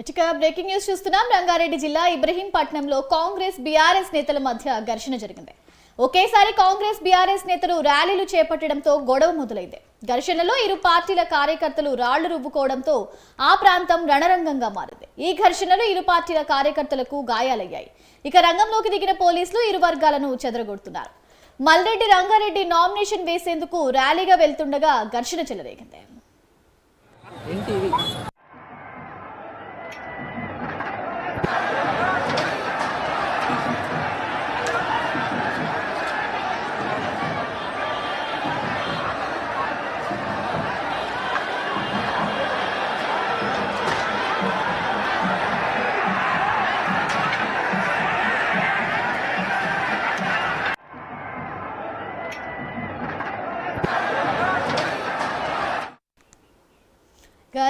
ఇటుక breaking news చూస్తున్నాం. రంగారెడ్డి జిల్లా ఇబ్రహీంపట్నంలో కాంగ్రెస్ బీఆర్ఎస్ నేతల మధ్య ఘర్షణ జరిగింది. ఒకేసారి కాంగ్రెస్ బీఆర్ఎస్ నేతలు ర్యాలీలు చేపట్టడంతో గొడవ మొదలైంది. ఘర్షణలో ఇరు పార్టీల కార్యకర్తలు రాళ్లు రువ్వుకోవడంతో ఆ ప్రాంతం రణరంగంగా మారింది. ఈ ఘర్షణలో ఇరు పార్టీల కార్యకర్తలకు గాయాలయ్యాయి. ఇక రంగంలోకి దిగిన పోలీసులు ఇరు వర్గాలను చెదరగొడుతున్నారు. మల్రెడ్డి రంగారెడ్డి నామినేషన్ వేసేందుకు ర్యాలీగా వెళ్తుండగా ఘర్షణ చెలరేగింది.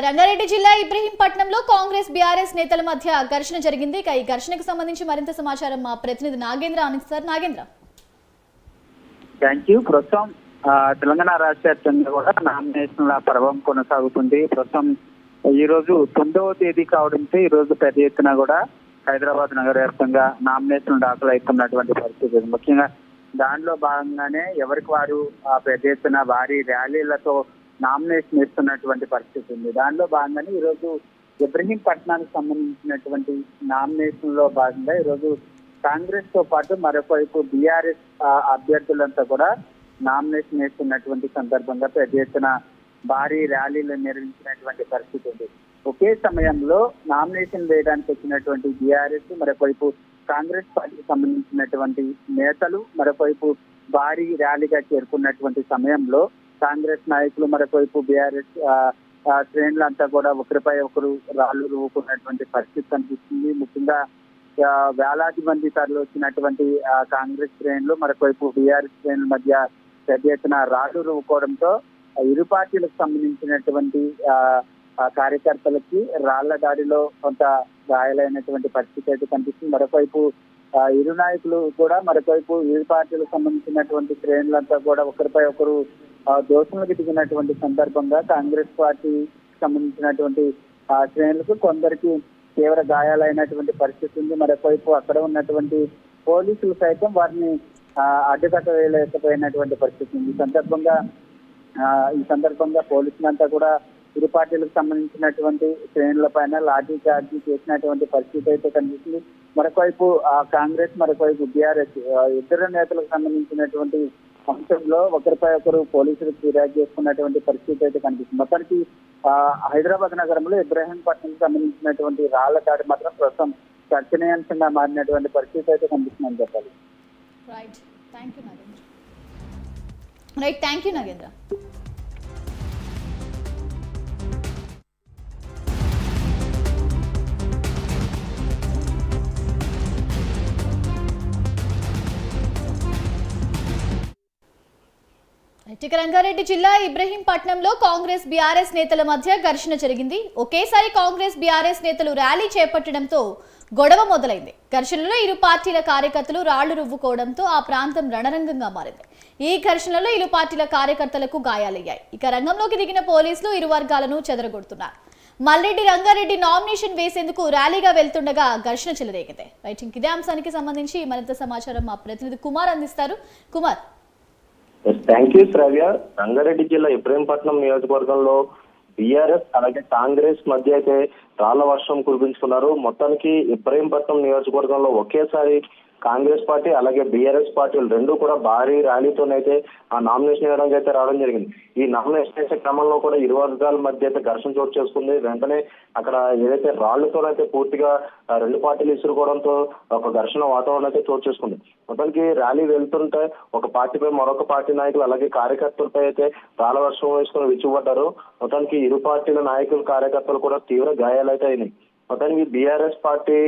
రంగారెడ్డి జిల్లా ఇబ్రహీంపట్నంలో కాంగ్రెస్ బీఆర్ఎస్ నేతల మధ్య ఘర్షణ జరిగింది. ఇక ఈ ఘర్షణకు సంబంధించి మరింత సమాచారం మా ప్రతినిధి నాగేంద్ర అందిస్తారు. నాగేంద్ర. Thank you. ప్రస్తుతం తెలంగాణ రాష్ట్ర వ్యాప్తంగా కూడా నామినేషన్ల పర్వం కొనసాగుతుంది. ప్రస్తుతం ఈ రోజు 9వ తేదీ కావడంతో ఈ రోజు పెద్ద ఎత్తున కూడా హైదరాబాద్ నగర వ్యాప్తంగా నామినేషన్లు దాఖలు అవుతున్నటువంటి పరిస్థితి. ముఖ్యంగా దానిలో భాగంగానే ఎవరికి వారు పెద్ద ఎత్తున భారీ ర్యాలీలతో నామినేషన్ ఇస్తున్నటువంటి పరిస్థితి ఉంది. దానిలో భాగంగానే ఈరోజు ఇబ్రహీంపట్నానికి సంబంధించినటువంటి నామినేషన్ లో భాగంగా ఈరోజు కాంగ్రెస్ తో పాటు మరొక వైపు బీఆర్ఎస్ అభ్యర్థులంతా కూడా నామినేషన్ వేస్తున్నటువంటి సందర్భంగా పెద్ద ఎత్తున భారీ ర్యాలీలు నిర్వహించినటువంటి పరిస్థితి ఉంది. ఒకే సమయంలో నామినేషన్ వేయడానికి వచ్చినటువంటి బీఆర్ఎస్ మరొక వైపు కాంగ్రెస్ పార్టీకి సంబంధించినటువంటి నేతలు మరొక వైపు భారీ ర్యాలీగా చేరుకున్నటువంటి సమయంలో కాంగ్రెస్ నాయకులు మరొకవైపు బీఆర్ఎస్ శ్రేణులంతా కూడా ఒకరిపై ఒకరు రాళ్లు రువ్వుకున్నటువంటి పరిస్థితి కనిపిస్తుంది. ముఖ్యంగా వేలాది మంది తరలి వచ్చినటువంటి కాంగ్రెస్ శ్రేణులు మరొకవైపు బీఆర్ఎస్ శ్రేణుల మధ్య పెద్ద ఎత్తున రాళ్లు రువ్వుకోవడంతో ఇరు పార్టీలకు సంబంధించినటువంటి కార్యకర్తలకి రాళ్ల దాడిలో కొంత గాయాలైనటువంటి పరిస్థితి అయితే కనిపిస్తుంది. మరొకవైపు ఇరు నాయకులు కూడా మరొకవైపు ఇరు పార్టీలకు సంబంధించినటువంటి శ్రేణులంతా కూడా ఒకరిపై ఒకరు దోషులకు దిగినటువంటి సందర్భంగా కాంగ్రెస్ పార్టీ సంబంధించినటువంటి శ్రేణులకు కొందరికి తీవ్ర గాయాలైనటువంటి పరిస్థితి ఉంది. మరొకవైపు అక్కడ ఉన్నటువంటి పోలీసులు సైతం వారిని అడ్డుకట్ట వేయలేకపోయినటువంటి పరిస్థితి ఉంది. ఈ సందర్భంగా పోలీసులంతా కూడా ఇరు పార్టీలకు సంబంధించినటువంటి శ్రేణుల పైన లాఠీ చార్జీ చేసినటువంటి పరిస్థితి అయితే కనిపిస్తుంది. మరొకవైపు కాంగ్రెస్ మరొకవైపు బీఆర్ఎస్ ఇద్దరు నేతలకు సంబంధించినటువంటి అంశంలో ఒకరిపై ఒకరు పోలీసులు ఫిర్యాదు చేసుకున్నటువంటి పరిస్థితి అయితే కనిపిస్తుంది. మొత్తానికి హైదరాబాద్ నగరంలో ఇబ్రహీంపట్నం సంబంధించినటువంటి రాళ్ల దాడి మాత్రం ప్రస్తుతం చర్చనీయాంశంగా మారినటువంటి పరిస్థితి అయితే కనిపిస్తుందని చెప్పాలి. Thank you Nagendra. రంగారెడ్డి జిల్లా ఇబ్రహీంపట్నంలో కాంగ్రెస్ బీఆర్ఎస్ నేతల మధ్య ఘర్షణ జరిగింది. ఒకేసారి కాంగ్రెస్ బీఆర్ఎస్ నేతలు ర్యాలీ చేపట్టడంతో గొడవ మొదలైంది. ఘర్షణలో ఇరు పార్టీల కార్యకర్తలు రాళ్లు రువ్వుకోవడంతో ఆ ప్రాంతం రణరంగంగా మారింది. ఈ ఘర్షణలో ఇరు పార్టీల కార్యకర్తలకు గాయాలయ్యాయి. ఇక రంగంలోకి దిగిన పోలీసులు ఇరు వర్గాలను చెదరగొడుతున్నారు. మల్రెడ్డి రంగారెడ్డి నామినేషన్ వేసేందుకు ర్యాలీగా వెళ్తుండగా ఘర్షణ చెలరేగింది. ఇదే అంశానికి సంబంధించి మరింత సమాచారం మా ప్రతినిధి కుమార్ అందిస్తారు. కుమార్. థ్యాంక్ యూ శ్రావ్య. రంగారెడ్డి జిల్లా ఇబ్రహీంపట్నం నియోజకవర్గంలో బీఆర్ఎస్ అలాగే కాంగ్రెస్ మధ్య అయితే రాళ్ల వర్షం కురిపించుకున్నారు. మొత్తానికి ఇబ్రహీంపట్నం నియోజకవర్గంలో ఒకేసారి కాంగ్రెస్ పార్టీ అలాగే బీఆర్ఎస్ పార్టీలు రెండు కూడా భారీ ర్యాలీతోనైతే ఆ నామినేషన్ వేయడానికి అయితే రావడం జరిగింది. ఈ నామినేషన్ వేసే క్రమంలో కూడా ఇరు వర్గాల మధ్య అయితే ఘర్షణ చోటు చేసుకుంది. వెంటనే అక్కడ ఏదైతే రాళ్లతోనైతే పూర్తిగా రెండు పార్టీలు ఇసురుకోవడంతో ఒక ఘర్షణ వాతావరణం అయితే చోటు చేసుకుంది. మొత్తానికి ర్యాలీ వెళ్తుంటే ఒక పార్టీపై మరొక పార్టీ నాయకులు అలాగే కార్యకర్తలపై అయితే రాళ్ల వర్షం వేసుకుని విచ్చుపడ్డారు. మొత్తానికి ఇరు పార్టీల నాయకులు కార్యకర్తలు కూడా తీవ్ర గాయాలు అయితే అయినాయి. మొత్తానికి బీఆర్ఎస్ పార్టీ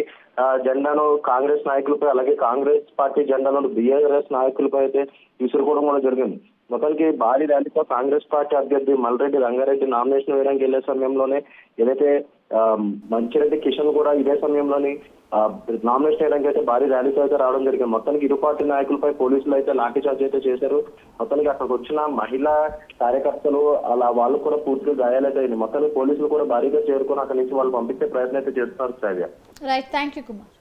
జెండాను కాంగ్రెస్ నాయకులపై అలాగే కాంగ్రెస్ పార్టీ జెండాను బీఆర్ఎస్ నాయకులపై అయితే విసురుకోవడం కూడా జరిగింది. మొత్తానికి భారీ ర్యాలీతో కాంగ్రెస్ పార్టీ అభ్యర్థి మల్రెడ్డి రంగారెడ్డి నామినేషన్ వేయడానికి వెళ్లే సమయంలోనే ఏదైతే మంచిరెడ్డి కిషన్ కూడా ఇదే సమయంలోని నామినేషన్ వేయడానికి అయితే భారీ ర్యాలీతో అయితే రావడం జరిగింది. మొత్తానికి ఇరు పార్టీ నాయకులపై పోలీసులు అయితే లాఠీచార్జ్ అయితే చేశారు. మొత్తానికి అక్కడికి వచ్చిన మహిళా కార్యకర్తలు అలా వాళ్ళు కూడా పూర్తిగా గాయాలైతే అయింది. మొత్తానికి పోలీసులు కూడా భారీగా చేరుకుని అక్కడి నుంచి వాళ్ళు పంపించే ప్రయత్నం అయితే చేస్తున్నారు. Shravya. Right, thank you Kumar.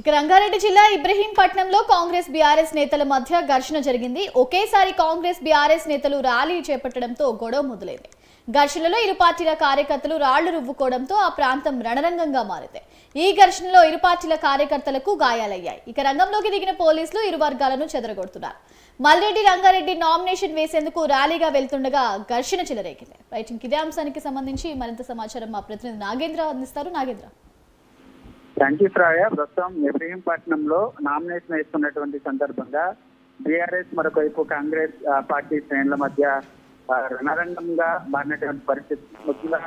ఇక రంగారెడ్డి జిల్లా ఇబ్రహీంపట్నంలో కాంగ్రెస్ బీఆర్ఎస్ నేతల మధ్య ఘర్షణ జరిగింది. ఒకేసారి కాంగ్రెస్ బీఆర్ఎస్ నేతలు ర్యాలీ చేపట్టడంతో గొడవ మొదలైంది. ఘర్షణలో ఇరు పార్టీల కార్యకర్తలు రాళ్లు రువ్వుకోవడంతో ఆ ప్రాంతం రణరంగంగా మారింది. ఈ ఘర్షణలో ఇరు పార్టీల కార్యకర్తలకు గాయాలయ్యాయి. ఇక రంగంలోకి దిగిన పోలీసులు ఇరు వర్గాలను చెదరగొడుతున్నారు. మల్రెడ్డి రంగారెడ్డి నామినేషన్ వేసేందుకు ర్యాలీగా వెళ్తుండగా ఘర్షణ చెలరేగింది. రైటింగ్ ఇదే అంశానికి సంబంధించి మరింత సమాచారం మా ప్రతినిధి నాగేంద్ర అందిస్తారు. నాగేంద్ర. థ్యాంక్ యూ శ్రావ్య. ప్రస్తుతం ఇబ్రహీంపట్నంలో నామినేషన్ వేస్తున్నటువంటి సందర్భంగా బీఆర్ఎస్ మరొకవైపు కాంగ్రెస్ పార్టీ శ్రేణుల మధ్య రణరంగంగా మారినటువంటి పరిస్థితి. ముఖ్యంగా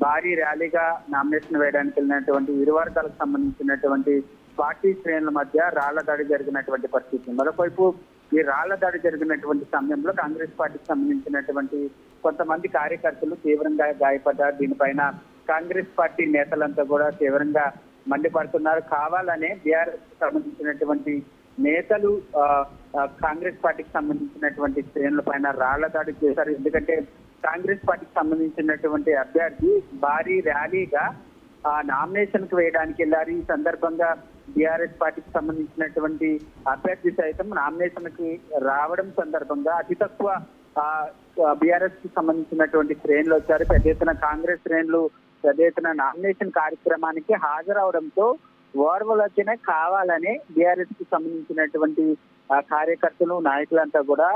భారీ ర్యాలీగా నామినేషన్ వేయడానికి వెళ్ళినటువంటి ఇరు వర్గాలకు సంబంధించినటువంటి పార్టీ శ్రేణుల మధ్య రాళ్ల దాడి జరిగినటువంటి పరిస్థితి. మరొకవైపు ఈ రాళ్ల దాడి జరిగినటువంటి సమయంలో కాంగ్రెస్ పార్టీకి సంబంధించినటువంటి కొంతమంది కార్యకర్తలు తీవ్రంగా గాయపడ్డారు. దీనిపైన కాంగ్రెస్ పార్టీ నేతలంతా కూడా తీవ్రంగా మండిపడుతున్నారు. కావాలనే బీఆర్ఎస్ సంబంధించినటువంటి నేతలు కాంగ్రెస్ పార్టీకి సంబంధించినటువంటి శ్రేణుల పైన రాళ్ల దాడి చేశారు. ఎందుకంటే కాంగ్రెస్ పార్టీకి సంబంధించినటువంటి అభ్యర్థి భారీ ర్యాలీగా నామినేషన్ కు వేయడానికి వెళ్ళారు. ఈ సందర్భంగా బీఆర్ఎస్ పార్టీకి సంబంధించినటువంటి అభ్యర్థి సైతం నామినేషన్ కి రావడం సందర్భంగా అతి తక్కువ బీఆర్ఎస్ కి సంబంధించినటువంటి శ్రేణులు వచ్చారు. పెద్ద ఎత్తున కాంగ్రెస్ శ్రేణులు పెద్ద ఎత్తున నామినేషన్ కార్యక్రమానికి హాజరవడంతో ఓర్వలొచ్చిన కావాలని బీఆర్ఎస్ కి సంబంధించినటువంటి కార్యకర్తలు నాయకులంతా కూడా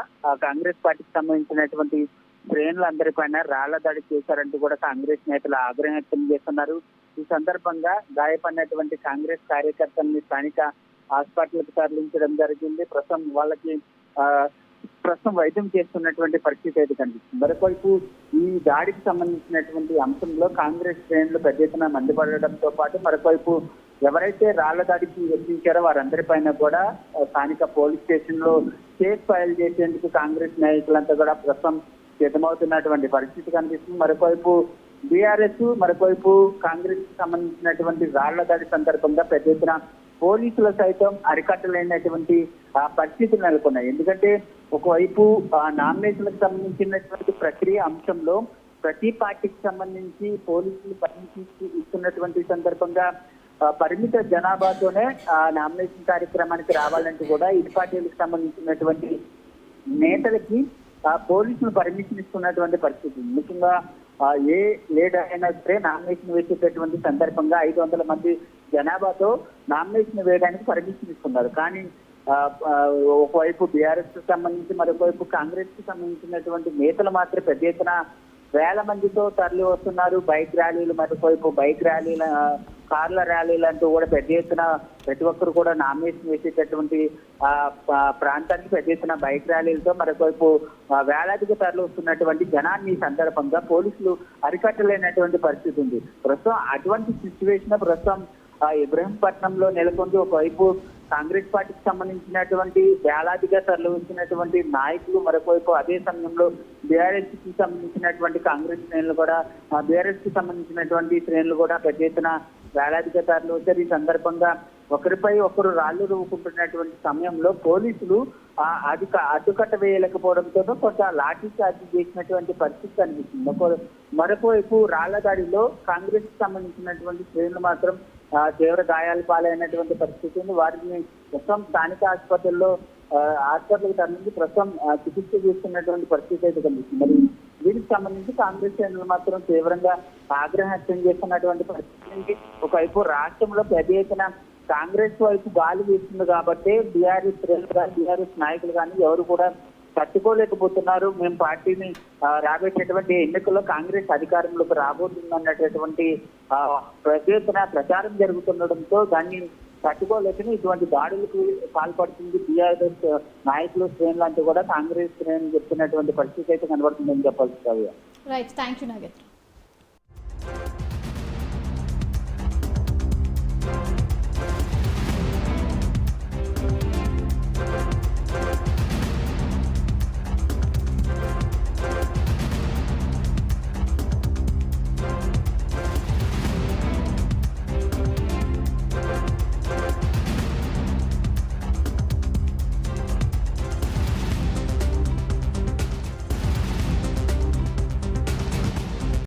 కాంగ్రెస్ పార్టీకి సంబంధించినటువంటి శ్రేణులందరిపైన రాళ్ల దాడి చేశారంటూ కూడా కాంగ్రెస్ నేతలు ఆగ్రహం వ్యక్తం చేస్తున్నారు. ఈ సందర్భంగా గాయపడినటువంటి కాంగ్రెస్ కార్యకర్తల్ని స్థానిక హాస్పిటల్కి తరలించడం జరిగింది. ప్రస్తుతం వైద్యం చేస్తున్నటువంటి పరిస్థితి అయితే కనిపిస్తుంది. మరొకవైపు ఈ దాడికి సంబంధించినటువంటి అంశంలో కాంగ్రెస్ శ్రేణులు పెద్ద ఎత్తున మండిపడడంతో పాటు మరొకవైపు ఎవరైతే రాళ్ల దాడికి యత్నించారో వారందరిపైన కూడా స్థానిక పోలీస్ స్టేషన్ లో కేసు ఫైల్ చేసేందుకు కాంగ్రెస్ నాయకులంతా కూడా ప్రస్తుతం సిద్ధమవుతున్నటువంటి పరిస్థితి కనిపిస్తుంది. మరొకవైపు బీఆర్ఎస్ మరొకవైపు కాంగ్రెస్ కి సంబంధించినటువంటి రాళ్ల దాడి సందర్భంగా పెద్ద ఎత్తున పోలీసులు సైతం అరికట్టలేనటువంటి పరిస్థితులు నెలకొన్నాయి. ఎందుకంటే ఒకవైపు నామినేషన్లకు సంబంధించినటువంటి ప్రక్రియ అంశంలో ప్రతి పార్టీకి సంబంధించి పోలీసులు పర్మిషన్ ఇస్తున్నటువంటి సందర్భంగా పరిమిత జనాభాతోనే నామినేషన్ కార్యక్రమానికి రావాలంటూ కూడా ఇరు పార్టీలకు సంబంధించినటువంటి నేతలకి పోలీసులు పర్మిషన్ ఇస్తున్నటువంటి పరిస్థితి. ముఖ్యంగా ఏ లీడర్ అయినా సరే నామినేషన్ వేసేటటువంటి సందర్భంగా 500 మంది జనాభాతో నామినేషన్ వేయడానికి పర్మిషన్ ఇస్తున్నారు. కానీ ఒకవైపు బీఆర్ఎస్ కి సంబంధించి మరొకవైపు కాంగ్రెస్ కి సంబంధించినటువంటి నేతలు మాత్రం పెద్ద ఎత్తున వేల మందితో తరలి వస్తున్నారు. బైక్ ర్యాలీలు మరొకవైపు బైక్ ర్యాలీల కార్ల ర్యాలీలు అంటూ కూడా పెద్ద ఎత్తున ప్రతి ఒక్కరు కూడా నామినేషన్ వేసేటటువంటి ప్రాంతానికి పెద్ద ఎత్తున బైక్ ర్యాలీలతో మరొకవైపు వేలాదిగా తరలి వస్తున్నటువంటి జనాన్ని సందర్భంగా పోలీసులు అరికట్టలేనటువంటి పరిస్థితి ఉంది. ప్రస్తుతం అటువంటి సిచ్యువేషన్ ప్రస్తుతం ఇబ్రహీంపట్నంలో నెలకొంది. ఒకవైపు కాంగ్రెస్ పార్టీకి సంబంధించినటువంటి వేలాదిగా తరలి వచ్చినటువంటి నాయకులు మరొకవైపు అదే సమయంలో బీఆర్ఎస్ కి సంబంధించినటువంటి కాంగ్రెస్ శ్రేణులు కూడా బీఆర్ఎస్ కి సంబంధించినటువంటి శ్రేణులు కూడా పెద్ద ఎత్తున వేలాదిగా తరలి వచ్చారు. ఈ సందర్భంగా ఒకరిపై ఒకరు రాళ్లు రువ్వుకుంటున్నటువంటి సమయంలో పోలీసులు అడ్డుకట్ట వేయలేకపోవడంతో కొంత లాఠీ చార్జీ చేసినటువంటి పరిస్థితి కనిపిస్తుంది. మరొకవైపు రాళ్ల దాడిలో కాంగ్రెస్ కి సంబంధించినటువంటి శ్రేణులు మాత్రం తీవ్ర గాయాలు పాలైనటువంటి పరిస్థితి ఉంది. వారిని ప్రస్తుతం స్థానిక హాస్పిటల్కి తరలించి ప్రస్తుతం చికిత్స చేస్తున్నటువంటి పరిస్థితి అయితే కనిపిస్తుంది. మరి దీనికి సంబంధించి కాంగ్రెస్ శ్రేణులు మాత్రం తీవ్రంగా ఆగ్రహం వ్యక్తం చేస్తున్నటువంటి పరిస్థితి. ఒకవైపు రాష్ట్రంలో పెద్ద ఎత్తున కాంగ్రెస్ వైపు గాలి వీస్తుంది కాబట్టి బీఆర్ఎస్ శ్రేణులు కానీ బీఆర్ఎస్ నాయకులు కానీ ఎవరు కూడా తట్టుకోలేకపోతున్నారు. మేము పార్టీని రాబోయేటటువంటి ఎన్నికల్లో కాంగ్రెస్ అధికారంలోకి రాబోతుందన్నటువంటి పెద్ద ఎత్తున ప్రచారం జరుగుతుండడంతో దాన్ని తట్టుకోలేకని ఇటువంటి దాడులకు పాల్పడుతుంది బీఆర్ఎస్ నాయకులు శ్రేణులు అంటూ కూడా కాంగ్రెస్ శ్రేణులు చెప్తున్నటువంటి పరిస్థితి అయితే కనబడుతుందని చెప్పాల్సి. Right, thank you Nagendra.